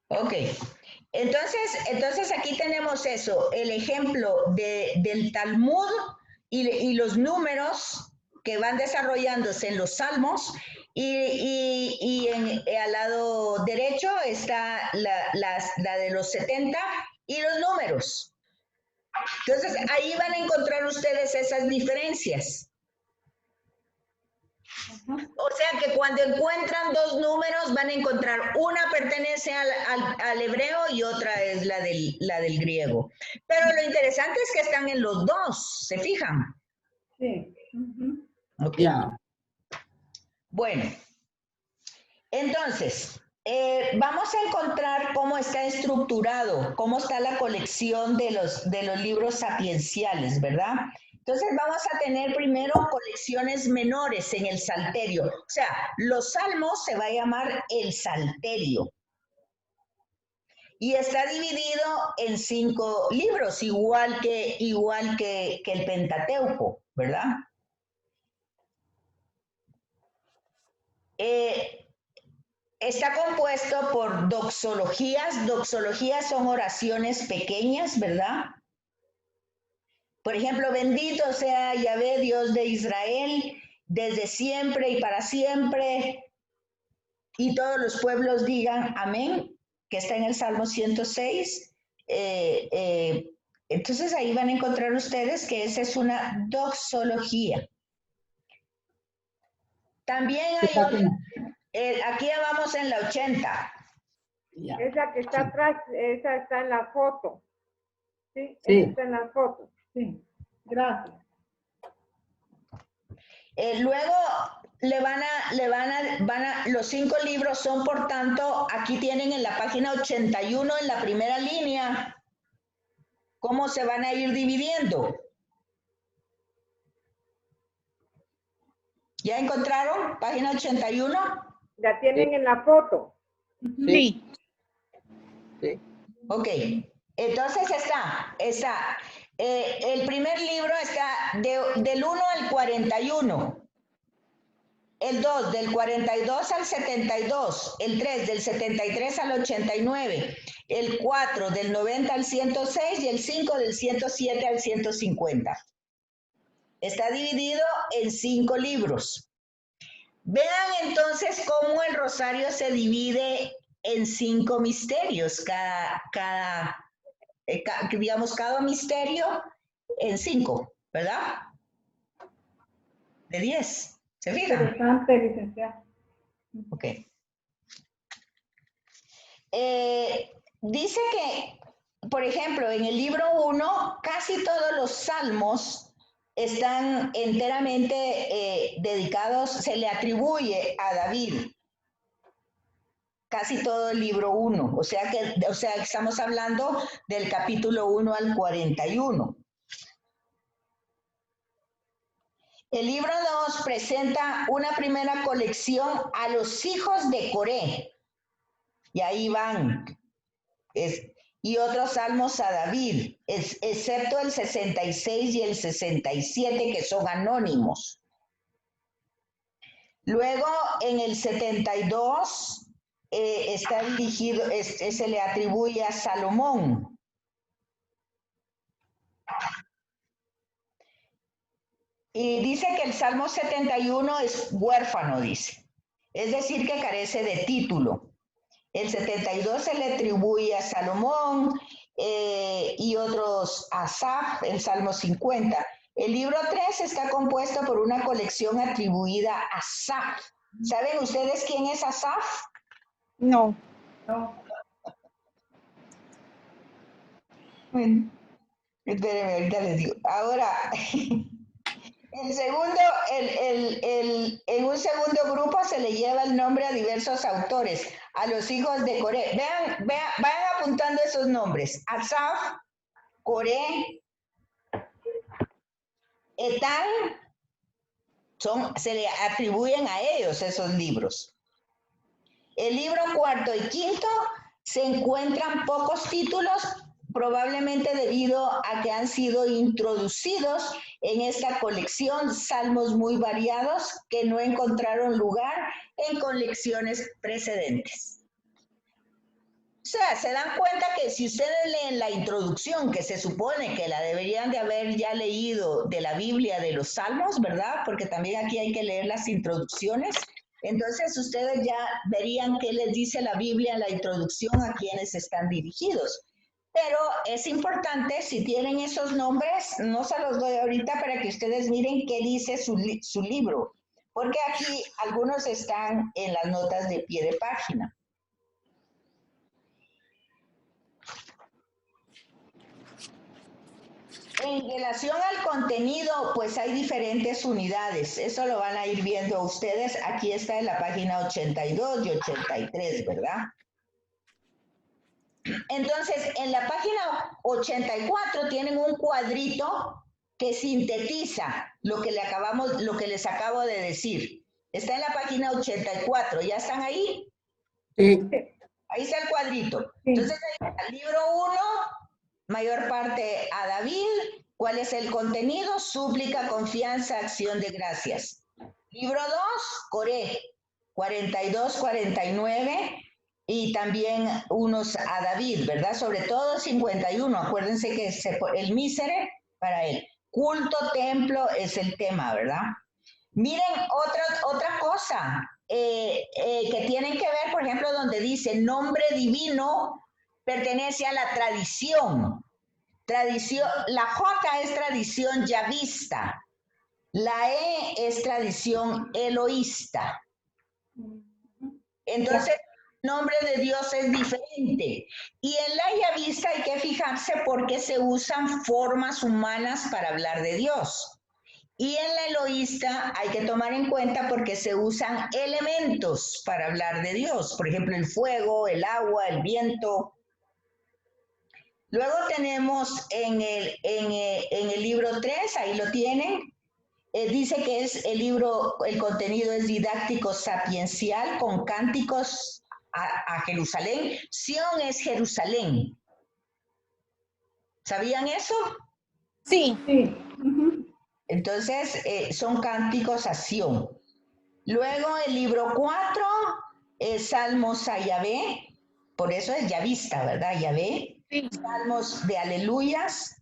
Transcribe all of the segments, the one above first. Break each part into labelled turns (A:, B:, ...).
A: Ok. Entonces aquí tenemos eso, el ejemplo del Talmud y los números que van desarrollándose en los salmos al lado derecho está la de los 70 y los números. Entonces ahí van a encontrar ustedes esas diferencias. O sea que cuando encuentran dos números van a encontrar una pertenece al hebreo y otra es la del griego. Pero lo interesante es que están en los dos, ¿se fijan?
B: Sí.
A: Ok.
C: Ya.
A: Bueno, entonces, vamos a encontrar cómo está estructurado, cómo está la colección de los libros sapienciales, ¿verdad? Entonces vamos a tener primero colecciones menores en el Salterio. O sea, los salmos se va a llamar el Salterio. Y está dividido en 5 libros, igual que el Pentateuco, ¿verdad? Está compuesto por doxologías. Doxologías son oraciones pequeñas, ¿verdad? Por ejemplo, bendito sea Yahvé, Dios de Israel, desde siempre y para siempre. Y todos los pueblos digan amén, que está en el Salmo 106. Entonces ahí van a encontrar ustedes que esa es una doxología. También hay otra. Aquí ya vamos en la 80.
B: Ya. Esa que está atrás, esa está en la foto. Sí,
C: Sí.
B: esa está en la foto. Sí, gracias.
A: Luego los 5 libros son, por tanto, aquí tienen en la página 81, en la primera línea, cómo se van a ir dividiendo. ¿Ya encontraron? Página 81.
B: La tienen en la foto.
C: Sí. Sí.
A: Ok, entonces está. El primer libro está del 1 al 41. El 2 del 42 al 72, el 3 del 73 al 89, el 4 del 90 al 106 y el 5 del 107 al 150. Está dividido en 5 libros. Vean entonces cómo el rosario se divide en 5 misterios, cada misterio en 5, ¿verdad? De 10. ¿Se fijan?
B: Interesante, licenciada.
A: Ok. Dice que, por ejemplo, en el libro 1, casi todos los salmos están enteramente dedicados, se le atribuye a David. Casi todo el libro 1. O sea, estamos hablando del capítulo 1 al 41. El libro 2 presenta una primera colección a los hijos de Coré. Y ahí van. Y otros salmos a David, excepto el 66 y el 67, que son anónimos. Luego, en el 72, está dirigido, se le atribuye a Salomón. Y dice que el Salmo 71 es huérfano, dice. Es decir, que carece de título. El 72 se le atribuye a Salomón y otros a Asaf, el Salmo 50. El libro 3 está compuesto por una colección atribuida a Asaf. ¿Saben ustedes quién es Asaf?
D: No.
B: No.
A: Bueno, espérenme, ahorita les digo. Ahora, el segundo, en un segundo grupo se le lleva el nombre a diversos autores, a los hijos de Coré. Vayan apuntando esos nombres. Asaf, Coré, Etán, se le atribuyen a ellos esos libros. El libro 4 y 5 se encuentran pocos títulos, probablemente debido a que han sido introducidos en esta colección salmos muy variados que no encontraron lugar en colecciones precedentes. sea, se dan cuenta que si ustedes leen la introducción, que se supone que la deberían de haber ya leído de la Biblia de los Salmos, ¿verdad? Porque también aquí hay que leer las introducciones. Entonces ustedes ya verían qué les dice la Biblia en la introducción a quienes están dirigidos. Pero es importante, si tienen esos nombres, no se los doy ahorita para que ustedes miren qué dice su libro, porque aquí algunos están en las notas de pie de página. En relación al contenido, pues hay diferentes unidades. Eso lo van a ir viendo ustedes. Aquí está en la página 82 y 83, ¿verdad? Entonces, en la página 84 tienen un cuadrito que sintetiza lo que les acabo de decir. Está en la página 84. ¿Ya están ahí?
C: Sí.
A: Ahí está el cuadrito.
B: Sí.
A: Entonces, ahí está, libro 1, mayor parte a David. ¿Cuál es el contenido? Súplica, confianza, acción de gracias. Libro 2, Coré, 42, 49, y también unos a David, ¿verdad? Sobre todo 51, acuérdense que el mísere para él. Culto, templo es el tema, ¿verdad? Miren, otra cosa que tienen que ver, por ejemplo, donde dice nombre divino pertenece a la tradición. La J es tradición yavista, la E es tradición eloísta. Entonces, el nombre de Dios es diferente. Y en la yavista hay que fijarse porque se usan formas humanas para hablar de Dios. Y en la eloísta hay que tomar en cuenta porque se usan elementos para hablar de Dios. Por ejemplo, el fuego, el agua, el viento. Luego tenemos en el libro 3, ahí lo tienen, dice que es el contenido es didáctico sapiencial con cánticos a Jerusalén. Sión es Jerusalén. ¿Sabían eso?
D: Sí.
B: Sí.
A: Entonces, son cánticos a Sión. Luego el libro 4, Salmos a Yahvé, por eso es yavista, ¿verdad? Yahvé.
D: Sí.
A: Salmos de aleluyas.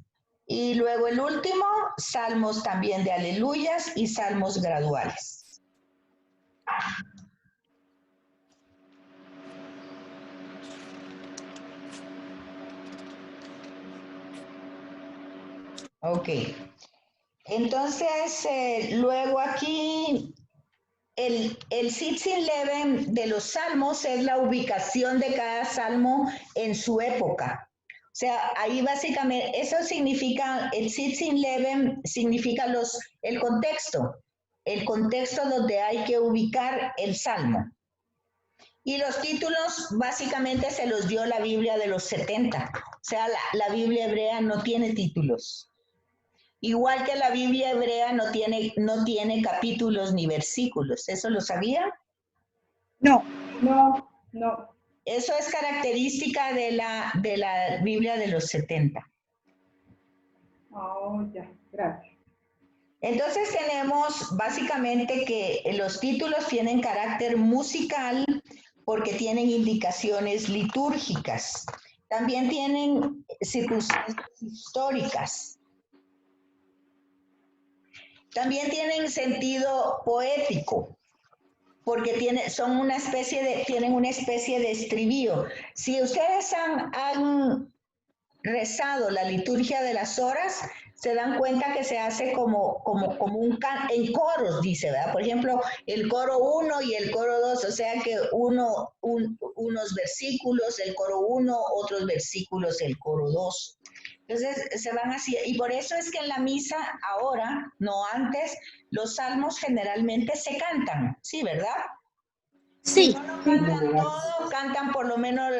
A: Y luego el último, salmos también de aleluyas y salmos graduales. Ok. Entonces, luego aquí, el Sitzin Leven de los salmos es la ubicación de cada salmo en su época. O sea, ahí básicamente, eso significa, el Sitzin Leven significa el contexto donde hay que ubicar el salmo. Y los títulos básicamente se los dio la Biblia de los 70. O sea, la Biblia hebrea no tiene títulos. Igual que la Biblia hebrea no tiene capítulos ni versículos. ¿Eso lo sabían?
D: No.
B: No, no.
A: Eso es característica de la Biblia de los 70.
B: Oh, ya, gracias.
A: Entonces tenemos básicamente que los títulos tienen carácter musical porque tienen indicaciones litúrgicas. También tienen circunstancias históricas. También tienen sentido poético, porque tienen una especie de estribillo. Si ustedes han rezado la liturgia de las horas, se dan cuenta que se hace como en coros, dice, ¿verdad? Por ejemplo, el coro 1 y el coro 2, o sea que unos versículos, el coro 1, otros versículos, el coro 2. Entonces se van así, y por eso es que en la misa ahora, no antes, los salmos generalmente se cantan, ¿sí, verdad?
D: Sí.
A: Si no lo cantan todo, cantan por lo menos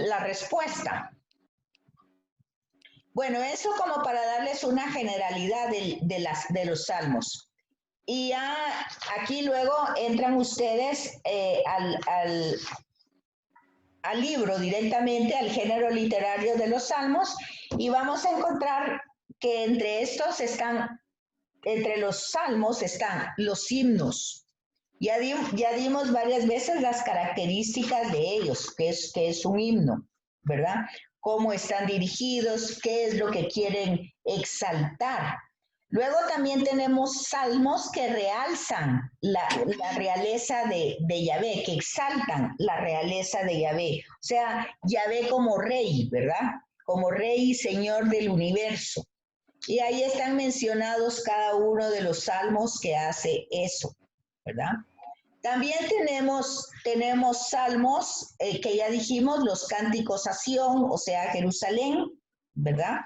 A: la respuesta. Bueno, eso como para darles una generalidad de los salmos. Y ya aquí luego entran ustedes al libro directamente, al género literario de los salmos, y vamos a encontrar que entre los salmos están los himnos. Ya dimos varias veces las características de ellos, que es un himno, ¿verdad? Cómo están dirigidos, qué es lo que quieren exaltar. Luego también tenemos salmos que realzan la realeza de Yahvé, que exaltan la realeza de Yahvé. O sea, Yahvé como rey, ¿verdad? Como rey y señor del universo. Y ahí están mencionados cada uno de los salmos que hace eso, ¿verdad? También tenemos salmos que ya dijimos, los cánticos a Sión, o sea, Jerusalén, ¿verdad?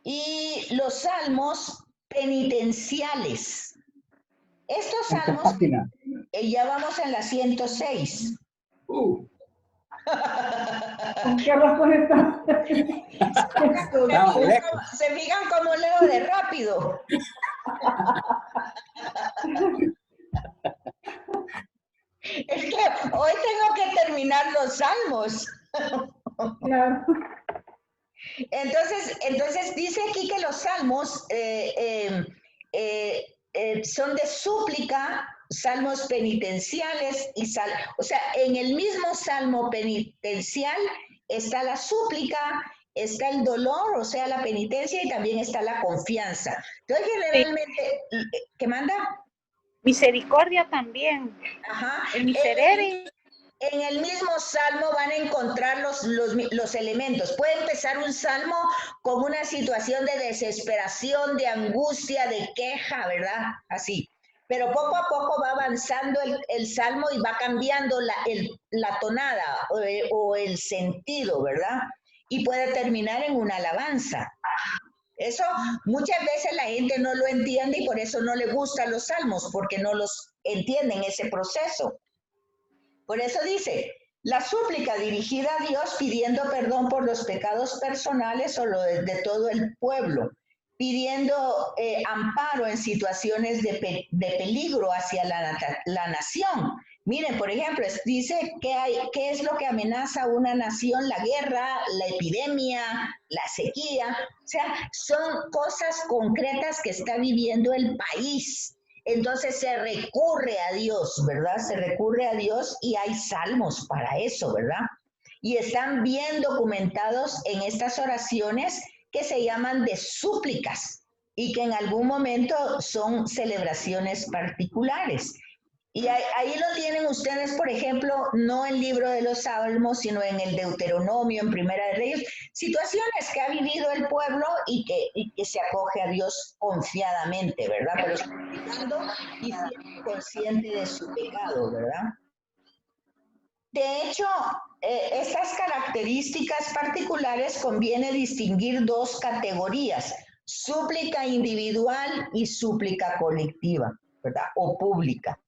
A: Y los salmos penitenciales. Estos
C: ¿En qué
A: salmos,
C: página?
A: ya vamos en la 106.
B: ¿Con qué razón está?
C: Estaba lejos.
A: Se fijan cómo leo de rápido. Es que hoy tengo que terminar los salmos.
B: Claro.
A: Entonces dice aquí que los salmos son de súplica, salmos penitenciales o sea, en el mismo salmo penitencial está la súplica, está el dolor, o sea, la penitencia y también está la confianza. Entonces, generalmente, ¿qué manda?
D: Misericordia también.
A: Ajá.
D: El miserere.
A: En el mismo salmo van a encontrar los elementos. Puede empezar un salmo con una situación de desesperación, de angustia, de queja, ¿verdad? Así. Pero poco a poco va avanzando el salmo y va cambiando la tonada o el sentido, ¿verdad? Y puede terminar en una alabanza. Eso muchas veces la gente no lo entiende y por eso no le gustan los salmos, porque no los entienden ese proceso. Por eso dice, la súplica dirigida a Dios pidiendo perdón por los pecados personales o de todo el pueblo, pidiendo amparo en situaciones de peligro hacia la nación. Miren, por ejemplo, dice qué es lo que amenaza a una nación, la guerra, la epidemia, la sequía. O sea, son cosas concretas que está viviendo el país. Entonces se recurre a Dios, ¿verdad? Se recurre a Dios y hay salmos para eso, ¿verdad? Y están bien documentados en estas oraciones que se llaman de súplicas y que en algún momento son celebraciones particulares. Y ahí lo tienen ustedes, por ejemplo, no en el libro de los Salmos, sino en el Deuteronomio, en Primera de Reyes, situaciones que ha vivido el pueblo y que se acoge a Dios confiadamente, ¿verdad? Pero suplicando y siendo consciente de su pecado, ¿verdad? De hecho, estas características particulares conviene distinguir dos categorías, súplica individual y súplica colectiva, ¿verdad? O pública.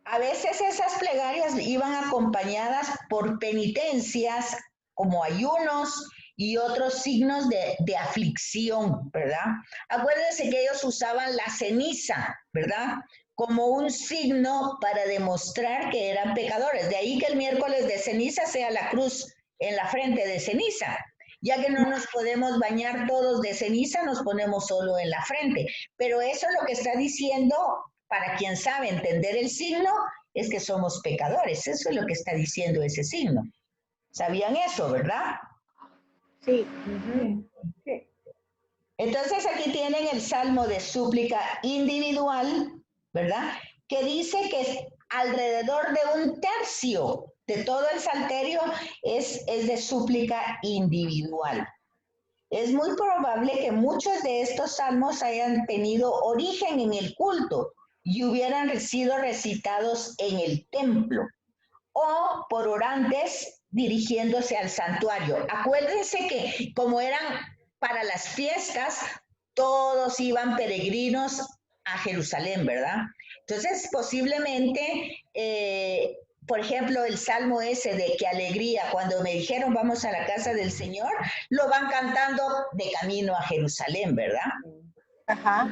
A: A veces esas plegarias iban acompañadas por penitencias como ayunos y otros signos de aflicción, ¿verdad? Acuérdense que ellos usaban la ceniza, ¿verdad? Como un signo para demostrar que eran pecadores. De ahí que el miércoles de ceniza sea la cruz en la frente de ceniza. Ya que no nos podemos bañar todos de ceniza, nos ponemos solo en la frente. Pero eso es lo que está diciendo, para quien sabe entender el signo, es que somos pecadores. Eso es lo que está diciendo ese signo. ¿Sabían eso, verdad?
D: Sí.
B: Sí.
A: Entonces aquí tienen el salmo de súplica individual, ¿verdad? Que dice que alrededor de un tercio de todo el salterio es de súplica individual. Es muy probable que muchos de estos salmos hayan tenido origen en el culto y hubieran sido recitados en el templo o por orantes dirigiéndose al santuario. Acuérdense que como eran para las fiestas, todos iban peregrinos a Jerusalén, ¿verdad? Entonces, posiblemente, por ejemplo, el salmo ese de qué alegría, cuando me dijeron vamos a la casa del Señor, lo van cantando de camino a Jerusalén, ¿verdad?
D: Ajá.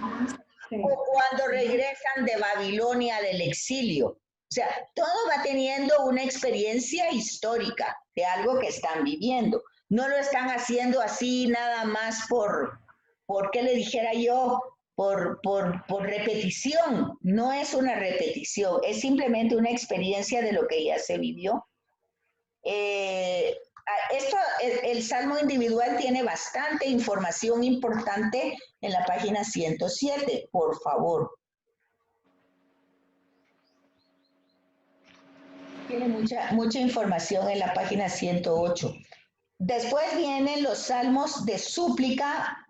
B: Sí.
A: O cuando regresan de Babilonia del exilio. O sea, todo va teniendo una experiencia histórica de algo que están viviendo. No lo están haciendo así nada más ¿qué le dijera yo? por repetición. No es una repetición, es simplemente una experiencia de lo que ya se vivió. El salmo individual tiene bastante información importante en la página 107, por favor. Tiene mucha información en la página 108. Después vienen los salmos de súplica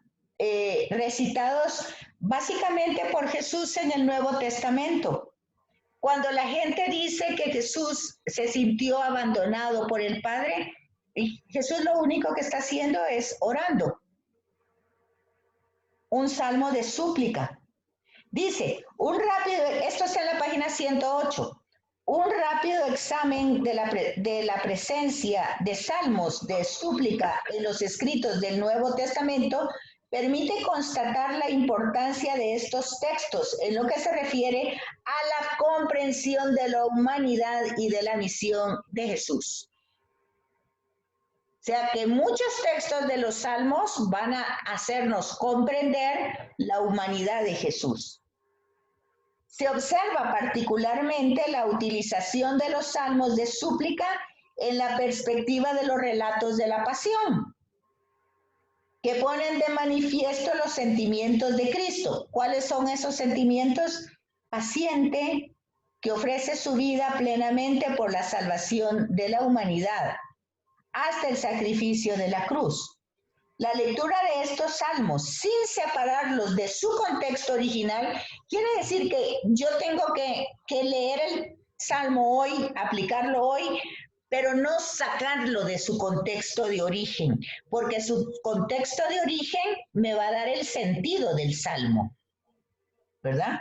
A: recitados básicamente por Jesús en el Nuevo Testamento. Cuando la gente dice que Jesús se sintió abandonado por el Padre, Jesús lo único que está haciendo es orando. Un salmo de súplica. Dice, esto está en la página 108. Un rápido examen de la presencia de salmos de súplica en los escritos del Nuevo Testamento permite constatar la importancia de estos textos en lo que se refiere a la comprensión de la humanidad y de la misión de Jesús. O sea que muchos textos de los salmos van a hacernos comprender la humanidad de Jesús. Se observa particularmente la utilización de los salmos de súplica en la perspectiva de los relatos de la pasión, que ponen de manifiesto los sentimientos de Cristo. ¿Cuáles son esos sentimientos? Paciente, que ofrece su vida plenamente por la salvación de la humanidad, hasta el sacrificio de la cruz. La lectura de estos salmos, sin separarlos de su contexto original, quiere decir que yo tengo que leer el salmo hoy, aplicarlo hoy, pero no sacarlo de su contexto de origen, porque su contexto de origen me va a dar el sentido del salmo, ¿verdad?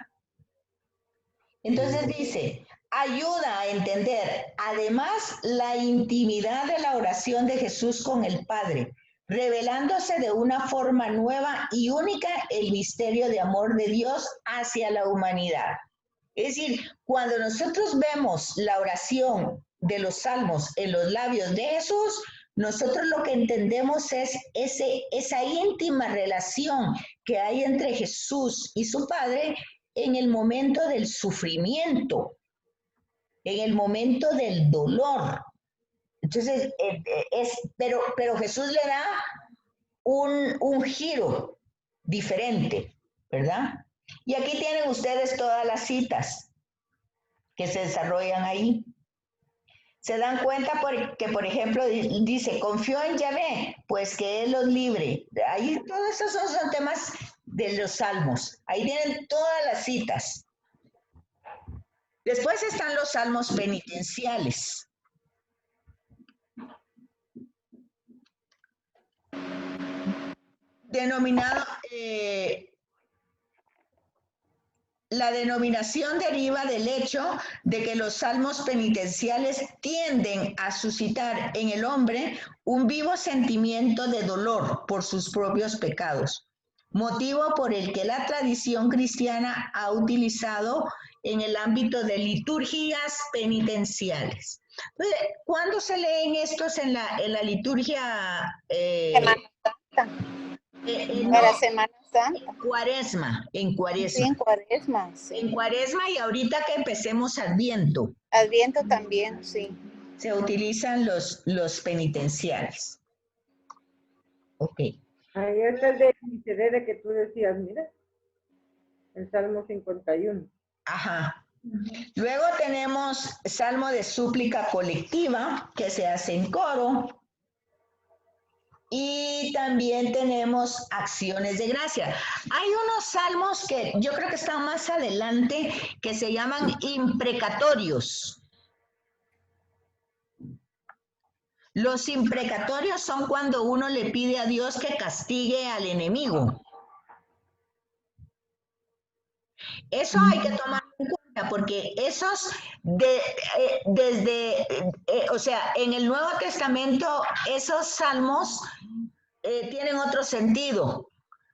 A: Entonces dice, ayuda a entender, además, la intimidad de la oración de Jesús con el Padre, revelándose de una forma nueva y única el misterio de amor de Dios hacia la humanidad. Es decir, cuando nosotros vemos la oración de los salmos en los labios de Jesús, nosotros lo que entendemos es esa íntima relación que hay entre Jesús y su Padre en el momento del sufrimiento, en el momento del dolor. Entonces, pero Jesús le da un giro diferente, ¿verdad? Y aquí tienen ustedes todas las citas que se desarrollan ahí. Se dan cuenta que, por ejemplo, dice, confió en Yahvé, pues que Él los libre. Ahí todos esos son temas de los salmos. Ahí tienen todas las citas. Después están los salmos penitenciales. La denominación deriva del hecho de que los salmos penitenciales tienden a suscitar en el hombre un vivo sentimiento de dolor por sus propios pecados, motivo por el que la tradición cristiana ha utilizado en el ámbito de liturgias penitenciales. Entonces, ¿cuándo se leen estos en la liturgia?
D: Semana Santa. Para Semana Santa.
A: En Cuaresma.
D: Sí, en Cuaresma, sí.
A: En Cuaresma y ahorita que empecemos Adviento.
D: Adviento también, sí.
A: Se utilizan los penitenciales. Ok.
B: Ahí está el de Miserere que tú decías, mira. El Salmo 51.
A: Ajá. Luego tenemos salmo de súplica colectiva que se hace en coro. Y también tenemos acciones de gracia. Hay unos salmos que yo creo que están más adelante que se llaman imprecatorios. Los imprecatorios son cuando uno le pide a Dios que castigue al enemigo. Eso hay que tomar en cuenta porque esos, o sea, en el Nuevo Testamento, esos salmos tienen otro sentido,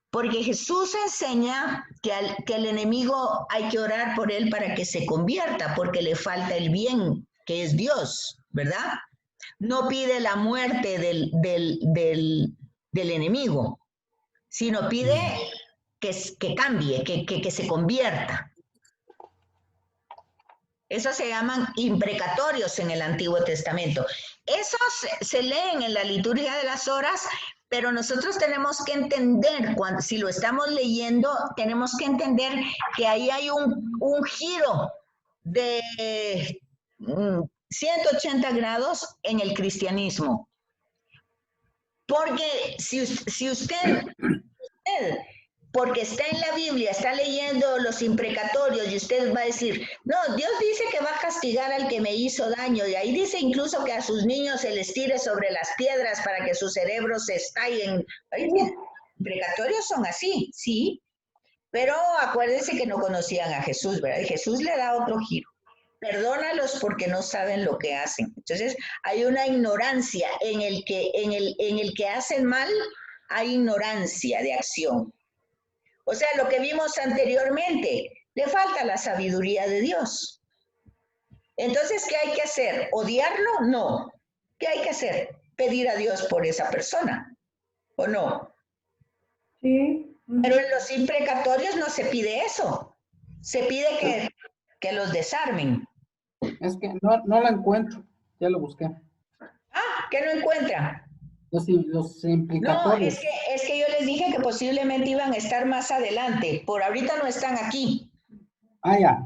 A: porque Jesús enseña que el enemigo hay que orar por él para que se convierta, porque le falta el bien, que es Dios, ¿verdad? No pide la muerte del enemigo, sino pide que cambie, que se convierta. Esos se llaman imprecatorios en el Antiguo Testamento. Esos se leen en la liturgia de las horas, pero nosotros tenemos que entender, si lo estamos leyendo, tenemos que entender que ahí hay un giro de 180 grados en el cristianismo. Porque si usted, porque está en la Biblia, está leyendo los imprecatorios y usted va a decir, no, Dios dice que va a castigar al que me hizo daño, y ahí dice incluso que a sus niños se les tire sobre las piedras para que sus cerebros se estallen. Imprecatorios son así, sí, pero acuérdense que no conocían a Jesús, ¿verdad? Y Jesús le da otro giro. Perdónalos porque no saben lo que hacen. Entonces, hay una ignorancia en el que hacen mal, hay ignorancia de acción. O sea, lo que vimos anteriormente, le falta la sabiduría de Dios. Entonces, ¿qué hay que hacer? ¿Odiarlo? No. ¿Qué hay que hacer? Pedir a Dios por esa persona, ¿o no?
B: Sí.
A: Pero en los imprecatorios no se pide eso. Se pide que los desarmen.
C: Es que no la encuentro. Ya lo busqué.
A: Ah, ¿qué no encuentra?
C: Los
A: No,
C: implicatorios.
A: es que yo les dije que posiblemente iban a estar más adelante. Por ahorita no están aquí.
C: Ah, ya.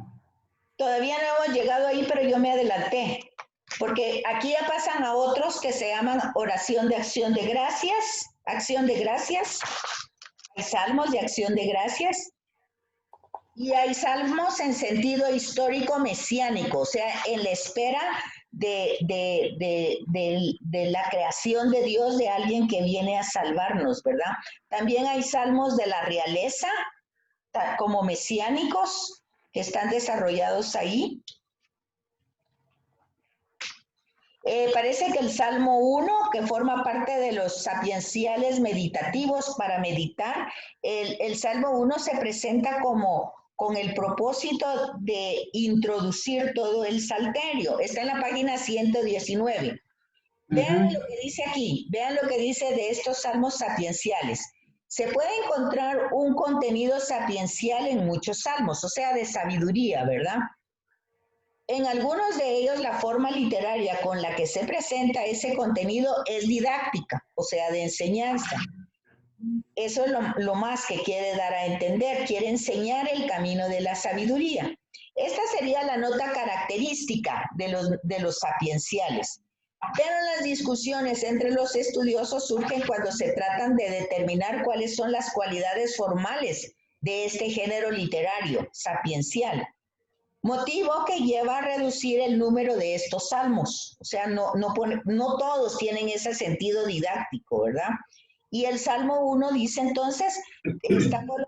A: Todavía no hemos llegado ahí, pero yo me adelanté. Porque aquí ya pasan a otros que se llaman oración de acción de gracias, acción de gracias. Hay salmos de acción de gracias. Y hay salmos en sentido histórico mesiánico, o sea, en la espera de la creación de Dios, de alguien que viene a salvarnos, ¿verdad? También hay salmos de la realeza, como mesiánicos, que están desarrollados ahí. Parece que el Salmo 1, que forma parte de los sapienciales meditativos para meditar, el Salmo 1 se presenta como con el propósito de introducir todo el salterio. Está en la página 119. Vean lo que dice aquí, vean lo que dice de estos salmos sapienciales. Se puede encontrar un contenido sapiencial en muchos salmos, o sea, de sabiduría, ¿verdad? En algunos de ellos la forma literaria con la que se presenta ese contenido es didáctica, o sea, de enseñanza. Eso es lo más que quiere dar a entender, quiere enseñar el camino de la sabiduría. Esta sería la nota característica de los sapienciales. Pero las discusiones entre los estudiosos surgen cuando se tratan de determinar cuáles son las cualidades formales de este género literario, sapiencial. Motivo que lleva a reducir el número de estos salmos. O sea, no todos tienen ese sentido didáctico, ¿verdad? Y el Salmo 1 dice entonces, está por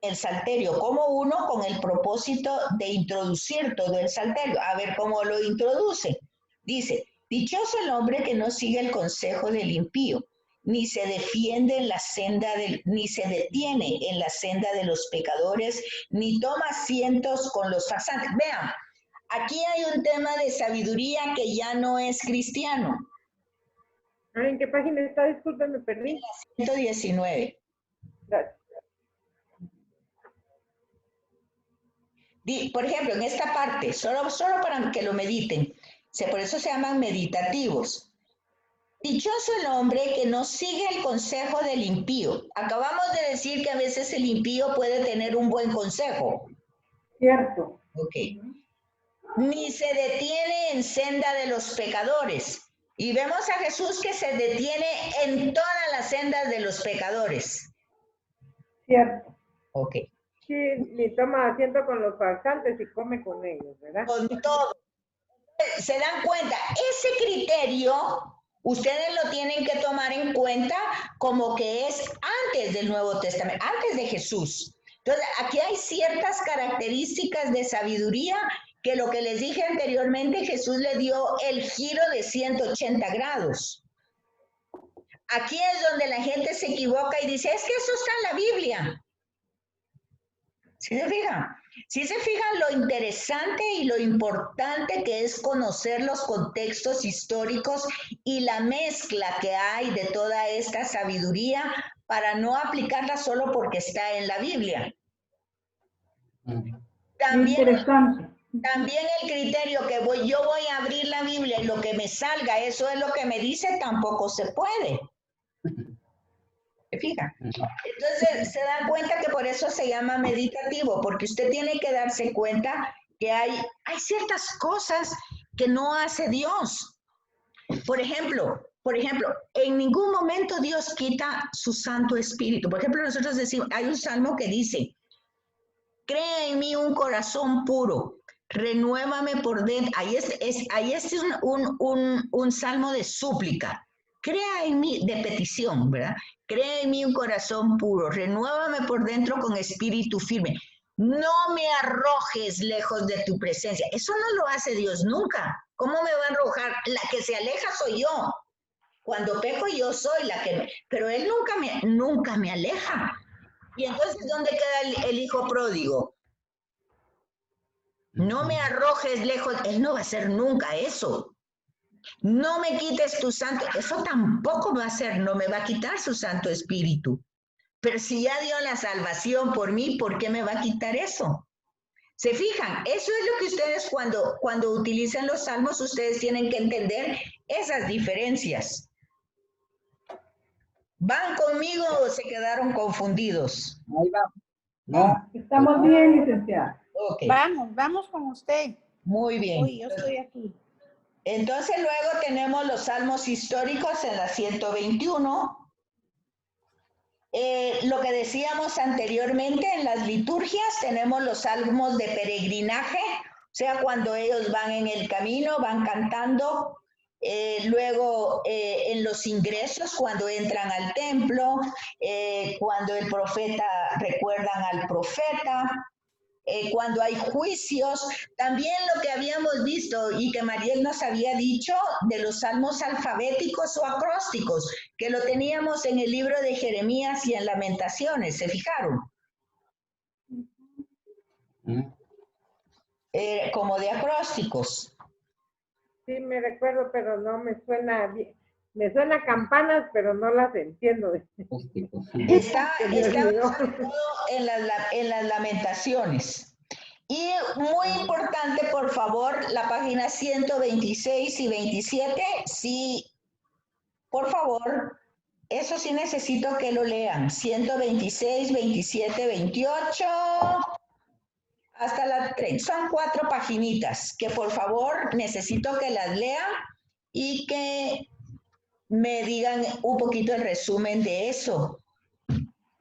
A: el salterio como uno con el propósito de introducir todo el salterio. A ver cómo lo introduce. Dice, dichoso el hombre que no sigue el consejo del impío, ni se defiende en la senda ni se detiene en la senda de los pecadores, ni toma asientos con los farsantes. Vean, aquí hay un tema de sabiduría que ya no es cristiano.
B: ¿En qué página está? Disculpe, me perdí.
A: 119.
B: Gracias.
A: Por ejemplo, en esta parte, solo para que lo mediten, por eso se llaman meditativos. Dichoso el hombre que no sigue el consejo del impío. Acabamos de decir que a veces el impío puede tener un buen consejo.
B: Cierto.
A: Ok. Ni se detiene en senda de los pecadores. Y vemos a Jesús que se detiene en todas las sendas de los pecadores.
B: Cierto.
A: Ok.
B: Sí, ni toma asiento con los farsantes y come con ellos, ¿verdad?
A: Con todo. ¿Se dan cuenta? Ese criterio ustedes lo tienen que tomar en cuenta como que es antes del Nuevo Testamento, antes de Jesús. Entonces, aquí hay ciertas características de sabiduría que lo que les dije anteriormente, Jesús le dio el giro de 180 grados. Aquí es donde la gente se equivoca y dice, es que eso está en la Biblia. ¿Sí se fijan? ¿Sí se fijan lo interesante y lo importante que es conocer los contextos históricos y la mezcla que hay de toda esta sabiduría para no aplicarla solo porque está en la Biblia. También,
B: Interesante.
A: también el criterio que yo voy a abrir la Biblia y lo que me salga, eso es lo que me dice, tampoco se puede. ¿Se fija? Entonces se da cuenta que por eso se llama meditativo, porque usted tiene que darse cuenta que hay ciertas cosas que no hace Dios. Por ejemplo, en ningún momento Dios quita su Santo Espíritu. Por ejemplo, nosotros decimos, hay un salmo que dice, crea en mí un corazón puro, renuévame por dentro. Ahí es un salmo de súplica. Crea en mí, de petición, ¿verdad? Crea en mí un corazón puro, renuévame por dentro con espíritu firme. No me arrojes lejos de tu presencia. Eso no lo hace Dios nunca. ¿Cómo me va a arrojar? La que se aleja soy yo. Cuando peco yo soy la que... Pero Él nunca me aleja. Y entonces, ¿dónde queda el hijo pródigo? No me arrojes lejos. Él no va a hacer nunca eso. No me quites tu santo. Eso tampoco va a hacer. No me va a quitar su Santo Espíritu. Pero si ya dio la salvación por mí, ¿por qué me va a quitar eso? ¿Se fijan? Eso es lo que ustedes cuando utilizan los salmos, ustedes tienen que entender esas diferencias. ¿Van conmigo o se quedaron confundidos?
C: Ahí va. No.
B: Estamos bien, licenciada.
A: Ok,
D: Vamos con usted.
A: muy bien.
D: Uy, yo estoy aquí.
A: Entonces luego tenemos los salmos históricos en la 121. Lo que decíamos anteriormente en las liturgias, tenemos los salmos de peregrinaje, o sea, cuando ellos van en el camino, van cantando. Luego en los ingresos, cuando entran al templo, cuando el profeta, recuerdan al profeta, cuando hay juicios, también lo que habíamos visto y que Mariel nos había dicho de los salmos alfabéticos o acrósticos, que lo teníamos en el libro de Jeremías y en Lamentaciones, ¿se fijaron? Como de acrósticos.
B: Sí, me recuerdo, pero no me suena bien. Me suena campanas, pero no las entiendo.
A: Está todo en las Lamentaciones. Y muy importante, por favor, la página 126 y 27, sí, por favor, eso sí necesito que lo lean. 126, 27, 28, hasta la 3. Son 4 paginitas que por favor necesito que las lean y que me digan un poquito el resumen de eso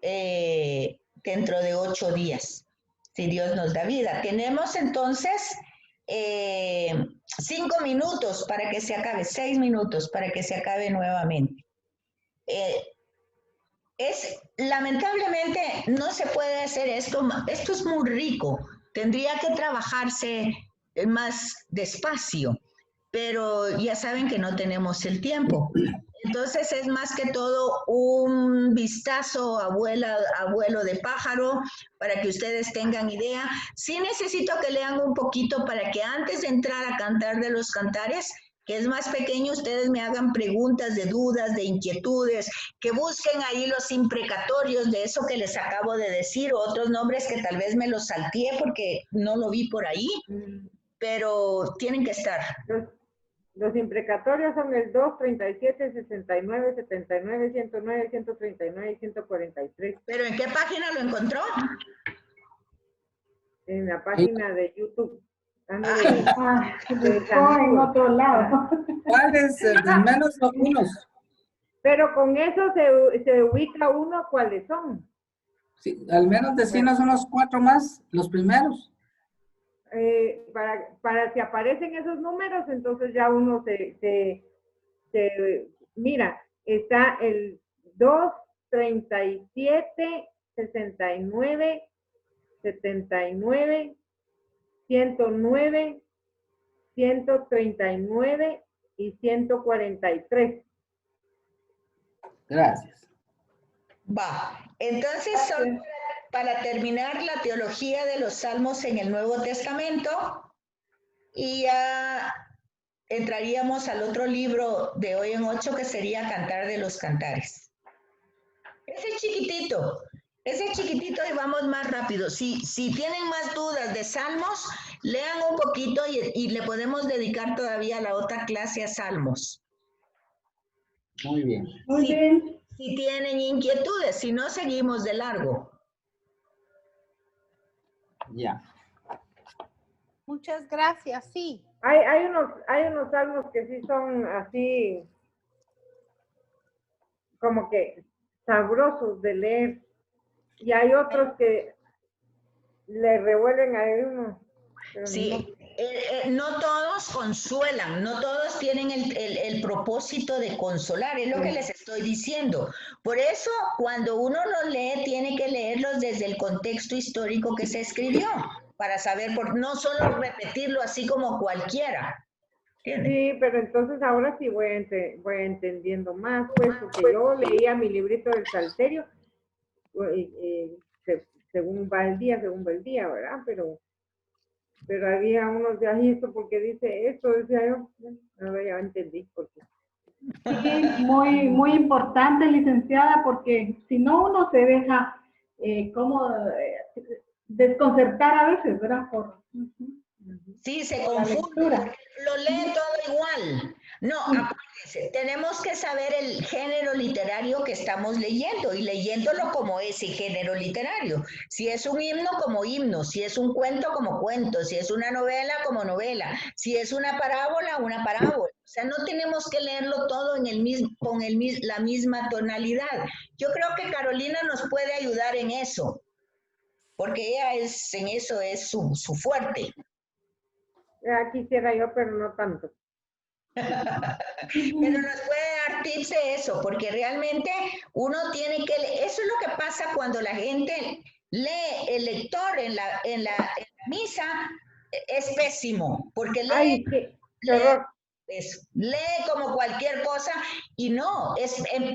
A: dentro de 8 días, si Dios nos da vida. Tenemos entonces 5 minutos para que se acabe, 6 minutos para que se acabe nuevamente. Lamentablemente no se puede hacer esto es muy rico, tendría que trabajarse más despacio, pero ya saben que no tenemos el tiempo. Entonces es más que todo un vistazo, abuelo de pájaro, para que ustedes tengan idea. Sí necesito que lean un poquito para que antes de entrar a cantar de los cantares, que es más pequeño, ustedes me hagan preguntas de dudas, de inquietudes, que busquen ahí los imprecatorios de eso que les acabo de decir, o otros nombres que tal vez me los salteé porque no lo vi por ahí, pero tienen que estar.
B: Los imprecatorios son el 2, 37, 69, 79, 109, 139 y 143.
A: ¿Pero en qué página lo encontró?
B: En la página de YouTube.
E: En otro lado.
C: ¿Cuáles? Al menos algunos.
B: Pero con eso se ubica uno cuáles son.
C: Sí, al menos decirnos unos 4 más, los primeros.
B: Para si aparecen esos números, entonces ya uno mira, está el 2, 37, 69, 79, 109, 139 y 143.
C: Gracias.
A: Va, entonces solo para terminar la teología de los salmos en el Nuevo Testamento y ya entraríamos al otro libro de hoy en 8 que sería Cantar de los Cantares. Ese es chiquitito. Ese es chiquitito y vamos más rápido. Si tienen más dudas de Salmos, lean un poquito y le podemos dedicar todavía la otra clase a Salmos.
C: Muy bien.
E: Muy
A: Sí.
E: bien.
A: Si tienen inquietudes, si no, seguimos de largo.
C: Ya.
D: Muchas gracias, sí.
B: Hay unos salmos que sí son así, como que sabrosos de leer. Y hay otros que le revuelven a uno. Pero
A: Sí, no todos consuelan, no todos tienen el propósito de consolar, es lo que les estoy diciendo. Por eso, cuando uno los lee, tiene que leerlos desde el contexto histórico que se escribió, para saber, no solo repetirlo así como cualquiera. ¿Entienden?
B: sí, pero entonces ahora sí voy entendiendo más, pues, porque yo leía mi librito del Salterio, según va el día, ¿verdad? Pero había unos de ajisto porque dice esto, decía yo, ahora ya entendí por qué.
E: Sí, muy importante, licenciada, porque si no uno se deja como desconcertar a veces, ¿verdad?
A: Sí, se
E: Por la
A: confunde,
E: lectura.
A: porque lo lee todo igual. No, acuérdense, tenemos que saber el género literario que estamos leyendo y leyéndolo como ese género literario. Si es un himno, como himno, si es un cuento, como cuento, si es una novela, como novela, si es una parábola, una parábola. O sea, no tenemos que leerlo todo en la misma tonalidad. Yo creo que Carolina nos puede ayudar en eso, porque ella en eso es su fuerte.
B: Ya quisiera yo, pero no tanto.
A: Pero nos puede dar tips de eso, porque realmente uno tiene que, eso es lo que pasa cuando la gente lee, el lector en la misa es pésimo, porque
B: Ay, qué horror.
A: lee como cualquier cosa y no,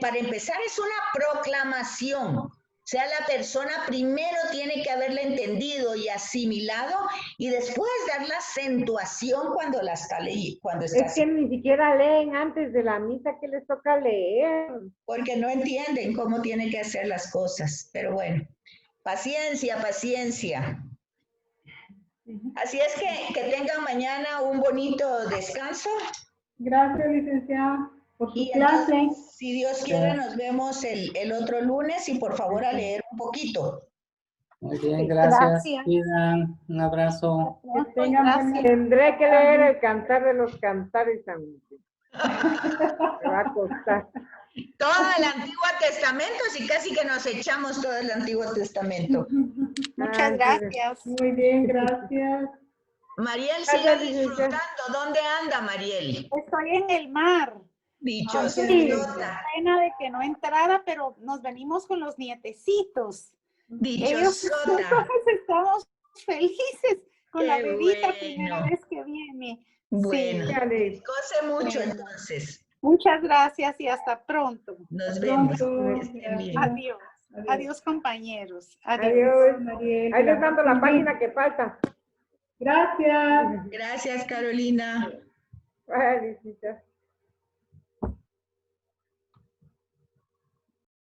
A: para empezar es una proclamación. O sea, la persona primero tiene que haberla entendido y asimilado y después dar la acentuación cuando la está leyendo, cuando está
B: Es que ni siquiera leen antes de la misa que les toca leer.
A: porque no entienden cómo tienen que hacer las cosas. Pero bueno, paciencia, paciencia. Así es que tengan mañana un bonito descanso.
E: Gracias, licenciada, por su
A: Y
E: clase.
A: entonces, si Dios quiere, nos vemos el otro lunes y por favor a leer un poquito.
C: Muy bien,
B: Sí.
C: gracias.
D: Gracias.
C: Cuidan. Un abrazo.
E: Que tengan
D: Gracias.
E: buena
B: Tendré que leer el Cantar de los Cantares también. Me va a costar.
A: Todo el Antiguo Testamento, y casi que nos echamos todo el Antiguo Testamento.
D: Muchas gracias.
E: Muy bien, gracias.
A: Mariel
B: Gracias,
A: sigue
B: licenciada.
A: disfrutando. ¿Dónde anda Mariel?
D: Estoy en el mar.
A: Dichosa.
D: Pena de que no entrara, pero nos venimos con los nietecitos. Ellos
A: Dichosota.
D: estamos felices con la
A: Qué
D: bebita
A: bueno.
D: primera vez que viene.
A: Bueno,
D: Sí.
A: descanse mucho
D: Bueno.
A: entonces.
D: Muchas gracias y hasta pronto.
A: Nos vemos.
E: Pronto.
A: Que estén bien.
D: Adiós. Adiós, compañeros.
B: Adiós.
E: Mariel,
B: Ahí
E: que
B: les mando la
E: pasen bien.
B: página que falta.
E: Gracias.
A: Gracias, Carolina.
B: Ay, licenciada.